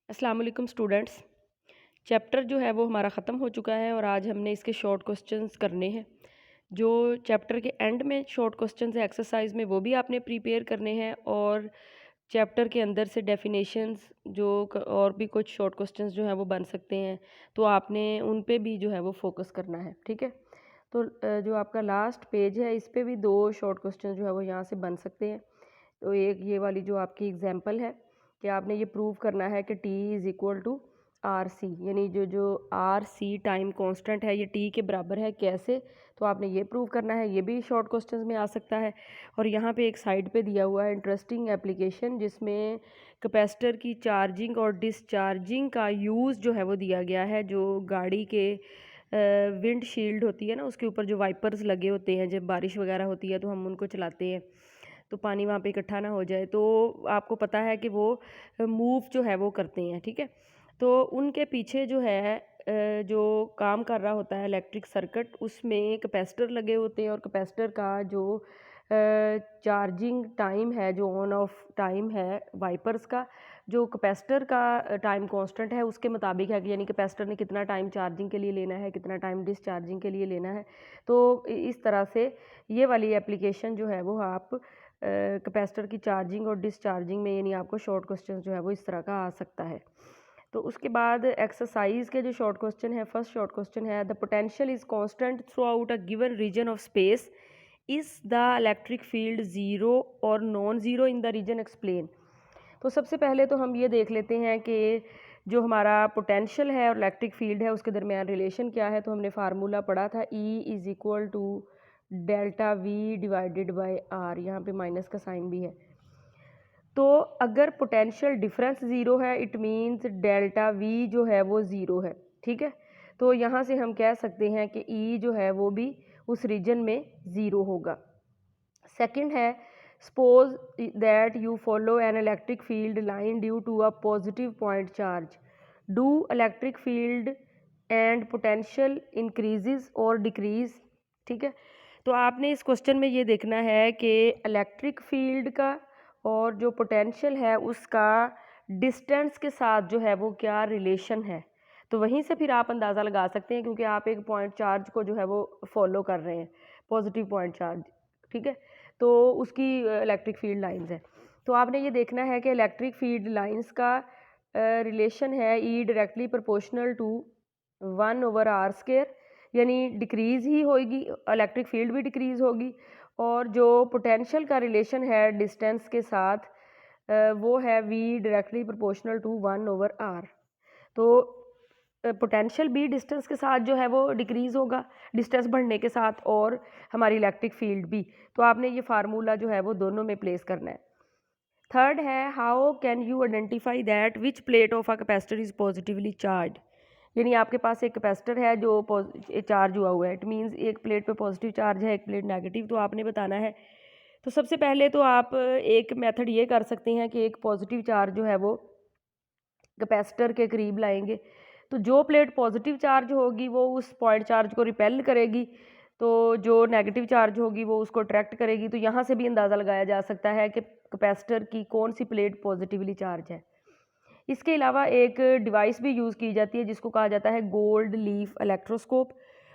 अस्सलाम वालेकुम students. Chapter जो है वो हमारा ख़त्म हो चुका है और आज हमने इसके शॉर्ट क्वेश्चंस करने हैं। जो चैप्टर के एंड में शॉर्ट क्वेश्चंस है एक्सरसाइज में वो भी आपने प्रिपेयर करने हैं और चैप्टर के अंदर से डेफिनेशंस और भी कुछ शॉर्ट क्वेश्चंस जो हैं वो बन सकते हैं, तो आपने उन पे भी जो है वो फोकस करना है। ठीक है, तो जो आपका लास्ट पेज है इस पे भी दो शॉर्ट क्वेश्चन जो है वो यहाँ से बन सकते हैं। तो एक ये वाली जो आपकी एग्जांपल है कि आपने ये प्रूव करना है कि T is equal to R C, यानी जो जो आर सी टाइम कांस्टेंट है ये टी के बराबर है, कैसे? तो आपने ये प्रूव करना है, ये भी शॉर्ट क्वेश्चंस में आ सकता है। और यहाँ पे एक साइड पे दिया हुआ है इंटरेस्टिंग एप्लीकेशन जिसमें कैपेसिटर की चार्जिंग और डिस्चार्जिंग का यूज़ जो है वो दिया गया है। जो गाड़ी के विंड शील्ड होती है ना, उसके ऊपर जो वाइपर्स लगे होते हैं, जब बारिश वगैरह होती है तो हम उनको चलाते हैं तो पानी वहाँ पे इकट्ठा ना हो जाए, तो आपको पता है कि वो मूव जो है वो करते हैं। ठीक है, तो उनके पीछे जो है जो काम कर रहा होता है इलेक्ट्रिक सर्किट, उसमें कैपेसिटर लगे होते हैं और कैपेसिटर का जो चार्जिंग टाइम है, जो ऑन ऑफ टाइम है वाइपर्स का, जो कैपेसिटर का टाइम कांस्टेंट है उसके मुताबिक है, यानी कैपेसिटर ने कितना टाइम चार्जिंग के लिए लेना है, कितना टाइम डिस्चार्जिंग के लिए लेना है। तो इस तरह से ये वाली एप्लीकेशन जो है वो आप कैपेसिटर की चार्जिंग और डिस्चार्जिंग में, यानी आपको शॉर्ट क्वेश्चन जो है वो इस तरह का आ सकता है। तो उसके बाद एक्सरसाइज के जो शॉर्ट क्वेश्चन है, फर्स्ट शॉर्ट क्वेश्चन है the potential is constant throughout a given region of space, is the electric field zero और non zero in the region explain. तो सबसे पहले तो हम ये देख लेते हैं कि जो हमारा पोटेंशियल है और इलेक्ट्रिक फील्ड है उसके दरमियान रिलेशन क्या है। तो हमने फार्मूला पढ़ा था E is equal to delta V divided by R, यहाँ पे माइनस का साइन भी है। तो अगर पोटेंशियल डिफरेंस ज़ीरो है इट मीन्स डेल्टा वी जो है वो ज़ीरो है। ठीक है, तो यहाँ से हम कह सकते हैं कि E जो है वो भी उस रीजन में ज़ीरो होगा। सेकंड है suppose that you follow an electric field line due to a positive point charge, do electric field and potential increases और डिक्रीज। ठीक है, तो आपने इस क्वेश्चन में ये देखना है कि इलेक्ट्रिक फील्ड का और जो पोटेंशियल है उसका डिस्टेंस के साथ जो है वो क्या रिलेशन है। तो वहीं से फिर आप अंदाज़ा लगा सकते हैं, क्योंकि आप एक पॉइंट चार्ज को जो है वो फॉलो कर रहे हैं, पॉजिटिव पॉइंट चार्ज। ठीक है, तो उसकी इलेक्ट्रिक फील्ड लाइंस है। तो आपने ये देखना है कि इलेक्ट्रिक फील्ड लाइंस का रिलेशन है ई डायरेक्टली प्रोपोर्शनल टू 1/r², यानी डिक्रीज़ ही होगी, इलेक्ट्रिक फील्ड भी डिक्रीज़ होगी। और जो पोटेंशियल का रिलेशन है डिस्टेंस के साथ वो है we directly proportional to 1/r। तो पोटेंशियल भी डिस्टेंस के साथ जो है वो डिक्रीज़ होगा, डिस्टेंस बढ़ने के साथ, और हमारी इलेक्ट्रिक फील्ड भी। तो आपने ये फार्मूला जो है वो दोनों में प्लेस करना है। थर्ड है how can you identify that which plate of a capacitor is positively charge, यानी आपके पास एक कैपेसिटर है जो चार्ज हुआ हुआ है, इट मीन्स एक प्लेट पे पॉजिटिव चार्ज है, एक प्लेट नेगेटिव, तो आपने बताना है। तो सबसे पहले तो आप एक मेथड ये कर सकते हैं कि एक पॉजिटिव चार्ज जो है वो कैपेसिटर के करीब लाएंगे, तो जो प्लेट पॉजिटिव चार्ज होगी वो उस पॉइंट चार्ज को रिपेल करेगी, तो जो नेगेटिव चार्ज होगी वो उसको अट्रैक्ट करेगी। तो यहाँ से भी अंदाज़ा लगाया जा सकता है कि कैपेसिटर की कौन सी प्लेट पॉजिटिवली चार्ज है। इसके अलावा एक डिवाइस भी यूज़ की जाती है जिसको कहा जाता है गोल्ड लीफ इलेक्ट्रोस्कोप,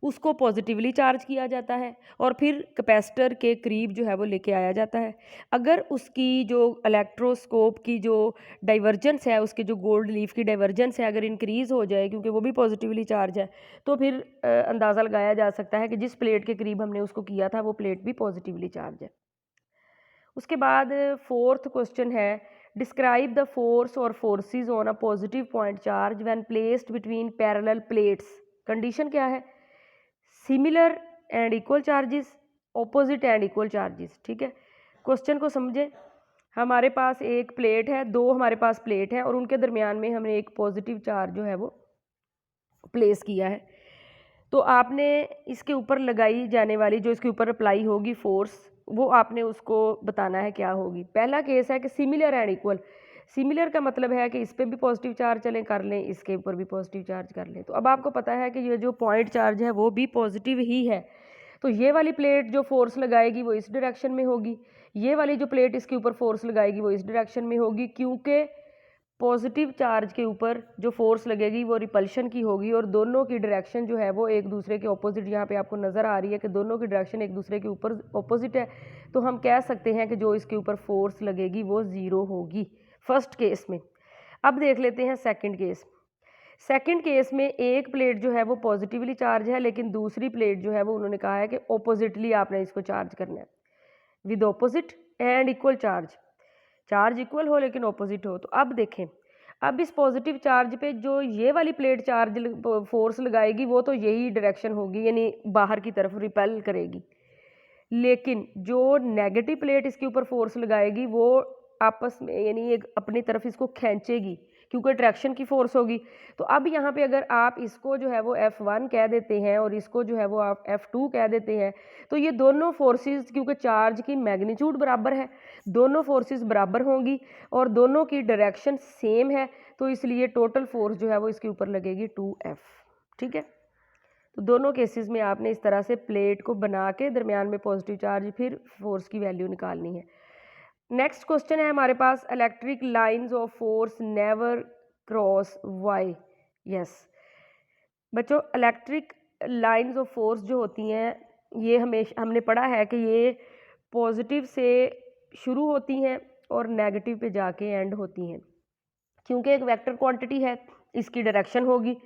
उसको पॉजिटिवली चार्ज किया जाता है और फिर कैपेसिटर के करीब जो है वो लेके आया जाता है। अगर उसकी जो इलेक्ट्रोस्कोप की जो डाइवर्जेंस है, उसके जो गोल्ड लीफ की डाइवर्जेंस है, अगर इंक्रीज़ हो जाए, क्योंकि वो भी पॉजिटिवली चार्ज है, तो फिर अंदाज़ा लगाया जा सकता है कि जिस प्लेट के करीब हमने उसको किया था वो प्लेट भी पॉजिटिवली चार्ज है। उसके बाद फोर्थ क्वेश्चन है डिस्क्राइब द फोर्स और forces on a positive point charge when placed between parallel plates. Condition क्या है? Similar and equal charges, opposite and equal charges. ठीक है, क्वेश्चन को समझें। हमारे पास एक प्लेट है, दो हमारे पास प्लेट है और उनके दरमियान में हमने एक पॉजिटिव चार्ज जो है वो प्लेस किया है। तो आपने इसके ऊपर लगाई जाने वाली, जो इसके ऊपर अप्लाई होगी फोर्स, वो आपने उसको बताना है क्या होगी। पहला केस है कि सिमिलर एंड इक्वल। सिमिलर का मतलब है कि इस पर भी पॉजिटिव चार्ज चलें कर लें, इसके ऊपर भी पॉजिटिव चार्ज कर लें। तो अब आपको पता है कि ये जो पॉइंट चार्ज है वो भी पॉजिटिव ही है, तो ये वाली प्लेट जो फोर्स लगाएगी वो इस डायरेक्शन में होगी, ये वाली जो प्लेट इसके ऊपर फोर्स लगाएगी वो इस डायरेक्शन में होगी, क्योंकि पॉजिटिव चार्ज के ऊपर जो फोर्स लगेगी वो रिपल्शन की होगी और दोनों की डायरेक्शन जो है वो एक दूसरे के ऑपोजिट, यहाँ पे आपको नज़र आ रही है कि दोनों की डायरेक्शन एक दूसरे के ऊपर ऑपोजिट है, तो हम कह सकते हैं कि जो इसके ऊपर फोर्स लगेगी वो ज़ीरो होगी फर्स्ट केस में। अब देख लेते हैं सेकंड केस। सेकंड केस में एक प्लेट जो है वो पॉजिटिवली चार्ज है, लेकिन दूसरी प्लेट जो है वो उन्होंने कहा है कि ऑपोजिटली आपने इसको चार्ज करना है, with opposite and equal charge. Charge equal हो लेकिन ऑपोजिट हो। तो अब देखें, अब इस पॉजिटिव चार्ज पे जो ये वाली प्लेट चार्ज फोर्स लगाएगी वो तो यही डायरेक्शन होगी, यानी बाहर की तरफ रिपेल करेगी, लेकिन जो नेगेटिव प्लेट इसके ऊपर फोर्स लगाएगी वो आपस में यानी एक अपनी तरफ इसको खींचेगी, क्योंकि अट्रैक्शन की फोर्स होगी। तो अब यहाँ पे अगर आप इसको जो है वो F1 कह देते हैं और इसको जो है वो आप F2 कह देते हैं, तो ये दोनों फोर्सेस, क्योंकि चार्ज की मैग्नीट्यूड बराबर है, दोनों फोर्सेस बराबर होंगी और दोनों की डायरेक्शन सेम है, तो इसलिए टोटल फोर्स जो है वो इसके ऊपर लगेगी 2F। ठीक है, तो दोनों केसेस में आपने इस तरह से प्लेट को बना के दरमियान में पॉजिटिव चार्ज फिर फोर्स की वैल्यू निकालनी है। नेक्स्ट क्वेश्चन है हमारे पास, electric lines of force never cross why. Yes बच्चों, इलेक्ट्रिक लाइंस ऑफ फोर्स जो होती हैं ये हमेशा हमने पढ़ा है कि ये पॉजिटिव से शुरू होती हैं और नेगेटिव पे जाके एंड होती हैं, क्योंकि एक वेक्टर क्वांटिटी है, इसकी डायरेक्शन होगी,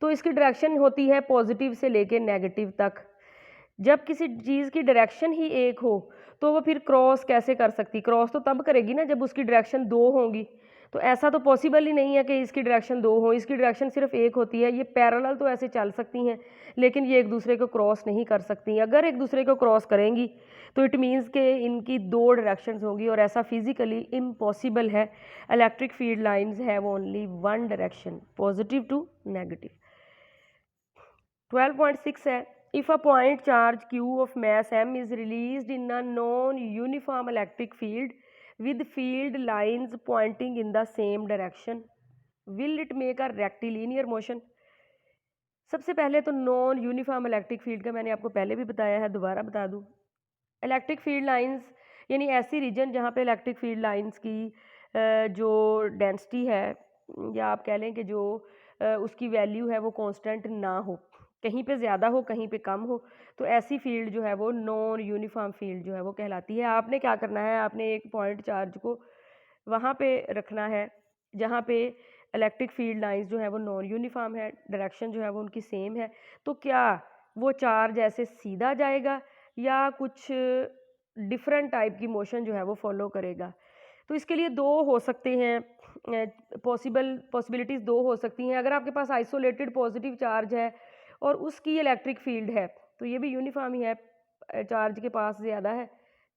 तो इसकी डायरेक्शन होती है पॉजिटिव से लेके नेगेटिव तक। जब किसी चीज़ की डायरेक्शन ही एक हो तो वो फिर क्रॉस कैसे कर सकती, क्रॉस तो तब करेगी ना जब उसकी डायरेक्शन दो होंगी, तो ऐसा तो पॉसिबल ही नहीं है कि इसकी डायरेक्शन दो हो, इसकी डायरेक्शन सिर्फ एक होती है। ये पैरेलल तो ऐसे चल सकती हैं लेकिन ये एक दूसरे को क्रॉस नहीं कर सकती। अगर एक दूसरे को क्रॉस करेंगी तो इट मीन्स के इनकी दो डायरेक्शंस होंगी और ऐसा फिजिकली इम्पॉसिबल है। Electric field lines have only one direction, positive to negative. 12.6 है, if a point charge q of mass m is released in a non-uniform electric field with field lines pointing in the same direction, will it make a rectilinear motion? सबसे पहले तो non uniform electric field का मैंने आपको पहले भी बताया है, दोबारा बता दूं। इलेक्ट्रिक फील्ड लाइंस यानी ऐसी रीजन जहाँ पे इलेक्ट्रिक फील्ड लाइंस की जो डेंसिटी है, या आप कह लें कि जो उसकी वैल्यू है वो कांस्टेंट ना हो, कहीं पे ज़्यादा हो कहीं पे कम हो, तो ऐसी फील्ड जो है वो नॉन यूनिफॉर्म फील्ड जो है वो कहलाती है। आपने क्या करना है, आपने एक पॉइंट चार्ज को वहाँ पे रखना है जहाँ पे इलेक्ट्रिक फील्ड लाइंस जो है वो नॉन यूनिफॉर्म है, डायरेक्शन जो है वो उनकी सेम है, तो क्या वो चार्ज ऐसे सीधा जाएगा या कुछ डिफरेंट टाइप की मोशन जो है वो फॉलो करेगा? तो इसके लिए दो हो सकते हैं, पॉसिबिलिटीज़ दो हो सकती हैं। अगर आपके पास आइसोलेटेड पॉजिटिव चार्ज है और उसकी इलेक्ट्रिक फील्ड है तो ये भी यूनिफॉर्म ही है, चार्ज के पास ज़्यादा है,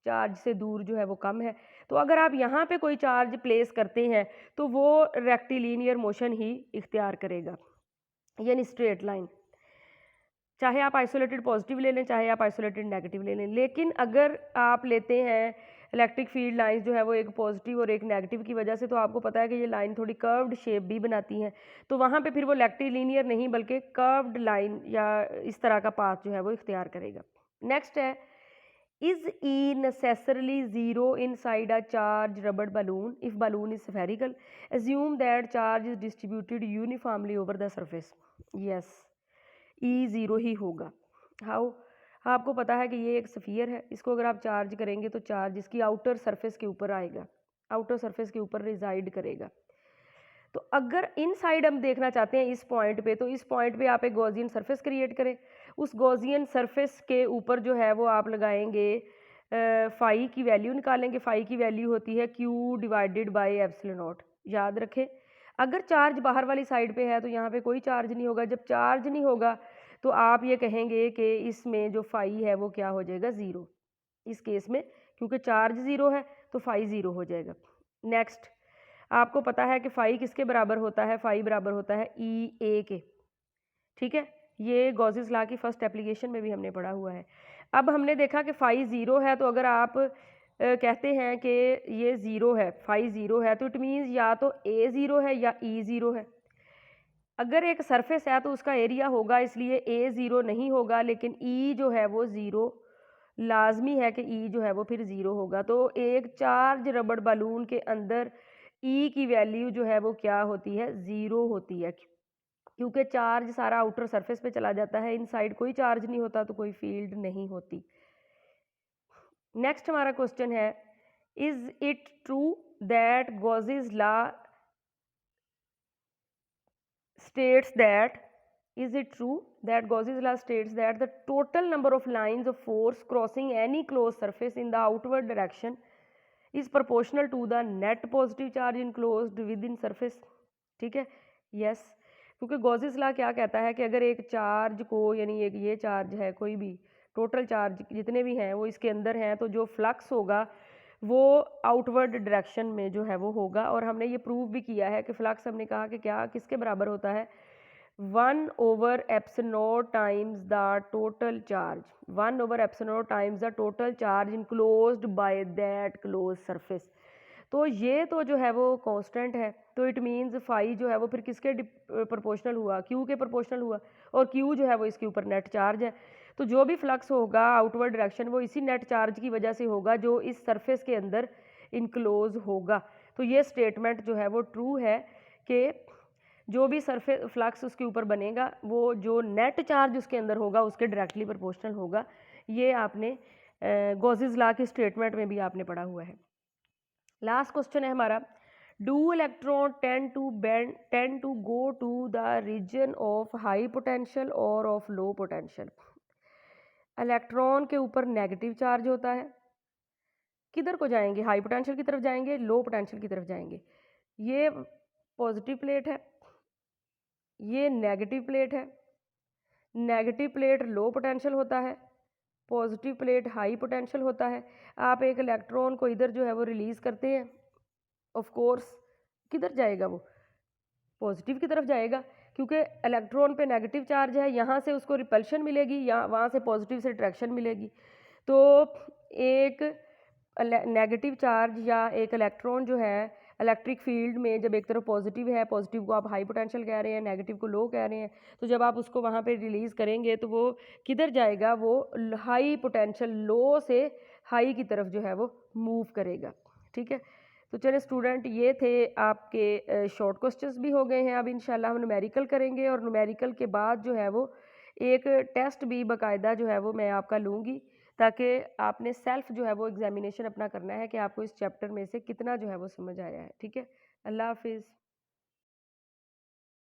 चार्ज से दूर जो है वो कम है। तो अगर आप यहाँ पे कोई चार्ज प्लेस करते हैं तो वो रेक्टिलिनियर मोशन ही इख्तियार करेगा, यानी स्ट्रेट लाइन, चाहे आप आइसोलेटेड पॉजिटिव ले लें चाहे आप आइसोलेटेड नेगेटिव ले लें। लेकिन अगर आप लेते हैं इलेक्ट्रिक फील्ड लाइंस जो है वो एक पॉजिटिव और एक नेगेटिव की वजह से, तो आपको पता है कि ये लाइन थोड़ी कर्व्ड शेप भी बनाती हैं, तो वहाँ पे फिर वो रेक्टिलिनियर नहीं बल्कि कर्व्ड लाइन या इस तरह का पाथ जो है वो इख्तियार करेगा। नेक्स्ट है, is E necessarily zero inside a charge rubber balloon if balloon is spherical, assume that charge is distributed uniformly over the surface. Yes, E zero ही होगा। हाउ? आपको पता है कि ये एक स्फीयर है, इसको अगर आप चार्ज करेंगे तो चार्ज इसकी आउटर सरफेस के ऊपर आएगा, आउटर सरफेस के ऊपर रिजाइड करेगा। तो अगर इनसाइड हम देखना चाहते हैं इस पॉइंट पे, तो इस पॉइंट पे आप एक गॉसियन सरफेस क्रिएट करें, उस गॉसियन सरफेस के ऊपर जो है वो आप लगाएंगे फाई की वैल्यू निकालेंगे। फाई की वैल्यू होती है Q divided by epsilon not. याद रखें, अगर चार्ज बाहर वाली साइड पे है तो यहाँ पे कोई चार्ज नहीं होगा, जब चार्ज नहीं होगा तो आप ये कहेंगे कि इसमें जो फाई है वो क्या हो जाएगा, ज़ीरो। इस केस में क्योंकि चार्ज ज़ीरो है तो फाई ज़ीरो हो जाएगा। नेक्स्ट, आपको पता है कि फाई किसके बराबर होता है, फाई बराबर होता है ई ए के। ठीक है, ये गॉसेस लॉ की फर्स्ट एप्लीकेशन में भी हमने पढ़ा हुआ है। अब हमने देखा कि फाई ज़ीरो है, तो अगर आप कहते हैं कि ये ज़ीरो है, फाई ज़ीरो है, तो इट मीन्स या तो ए ज़ीरो है या ई ज़ीरो है। अगर एक सरफेस है तो उसका एरिया होगा, इसलिए ए ज़ीरो नहीं होगा, लेकिन ई जो है वो ज़ीरो लाजमी है कि ई जो है वो फिर ज़ीरो होगा। तो एक चार्ज रबड़ बलून के अंदर ई की वैल्यू जो है वो क्या होती है, 0 होती है, क्योंकि चार्ज सारा आउटर सरफेस पे चला जाता है, इनसाइड कोई चार्ज नहीं होता तो कोई फील्ड नहीं होती। नेक्स्ट हमारा क्वेश्चन है, is it true that Gauss's law states that is it true that Gauss's law states that the total number of lines of force crossing any closed surface in the outward direction is proportional to the net positive charge enclosed within surface। ठीक है, yes, क्योंकि Gauss's law क्या कहता है कि अगर एक charge को, यानी एक ये चार्ज है, कोई भी टोटल चार्ज जितने भी हैं वो इसके अंदर हैं, तो जो फ्लक्स होगा वो आउटवर्ड डायरेक्शन में जो है वो होगा। और हमने ये प्रूव भी किया है कि फ्लक्स हमने कहा कि क्या किसके बराबर होता है, 1/ε0 times the total charge, 1/ε0 times the total charge enclosed by that close surface. तो ये तो जो है वो कांस्टेंट है, तो इट मीन्स फाई जो है वो फिर किसके प्रोपोर्शनल हुआ, क्यू के प्रोपोर्शनल हुआ, और क्यू जो है वो इसके ऊपर नेट चार्ज है। तो जो भी फ्लक्स होगा आउटवर्ड डायरेक्शन वो इसी नेट चार्ज की वजह से होगा जो इस सरफेस के अंदर इनक्लोज होगा। तो ये स्टेटमेंट जो है वो ट्रू है कि जो भी सरफेस फ्लक्स उसके ऊपर बनेगा वो जो नेट चार्ज उसके अंदर होगा उसके डायरेक्टली प्रोपोर्शनल होगा। ये आपने गॉसेस लॉ की स्टेटमेंट में भी आपने पढ़ा हुआ है। लास्ट क्वेश्चन है हमारा, do electron tend to go to the region of high potential और ऑफ लो पोटेंशियल। इलेक्ट्रॉन के ऊपर नेगेटिव चार्ज होता है, किधर को जाएंगे, हाई पोटेंशियल की तरफ जाएंगे, लो पोटेंशियल की तरफ जाएंगे। ये पॉजिटिव प्लेट है, ये नेगेटिव प्लेट है, नेगेटिव प्लेट लो पोटेंशियल होता है, पॉजिटिव प्लेट हाई पोटेंशियल होता है। आप एक इलेक्ट्रॉन को इधर जो है वो रिलीज़ करते हैं, ऑफ कोर्स किधर जाएगा वो, पॉजिटिव की तरफ जाएगा, क्योंकि इलेक्ट्रॉन पे नेगेटिव चार्ज है, यहाँ से उसको रिपल्शन मिलेगी या वहाँ से पॉजिटिव से अट्रैक्शन मिलेगी। तो एक नेगेटिव चार्ज या एक इलेक्ट्रॉन जो है इलेक्ट्रिक फील्ड में जब एक तरफ पॉजिटिव है, पॉजिटिव को आप हाई पोटेंशियल कह रहे हैं, नेगेटिव को लो कह रहे हैं, तो जब आप उसको वहाँ पे रिलीज़ करेंगे तो वो किधर जाएगा, वो हाई पोटेंशियल लो से हाई की तरफ जो है वो मूव करेगा। ठीक है, तो चलिए स्टूडेंट, ये थे आपके शॉर्ट क्वेश्चंस भी हो गए हैं। अब इंशाल्लाह हम न्यूमेरिकल करेंगे और न्यूमेरिकल के बाद जो है वो एक टेस्ट भी बाकायदा जो है वो मैं आपका लूँगी, ताकि आपने सेल्फ जो है वो एग्जामिनेशन अपना करना है कि आपको इस चैप्टर में से कितना जो है वो समझ आया है। ठीक है, अल्लाह हाफिज़।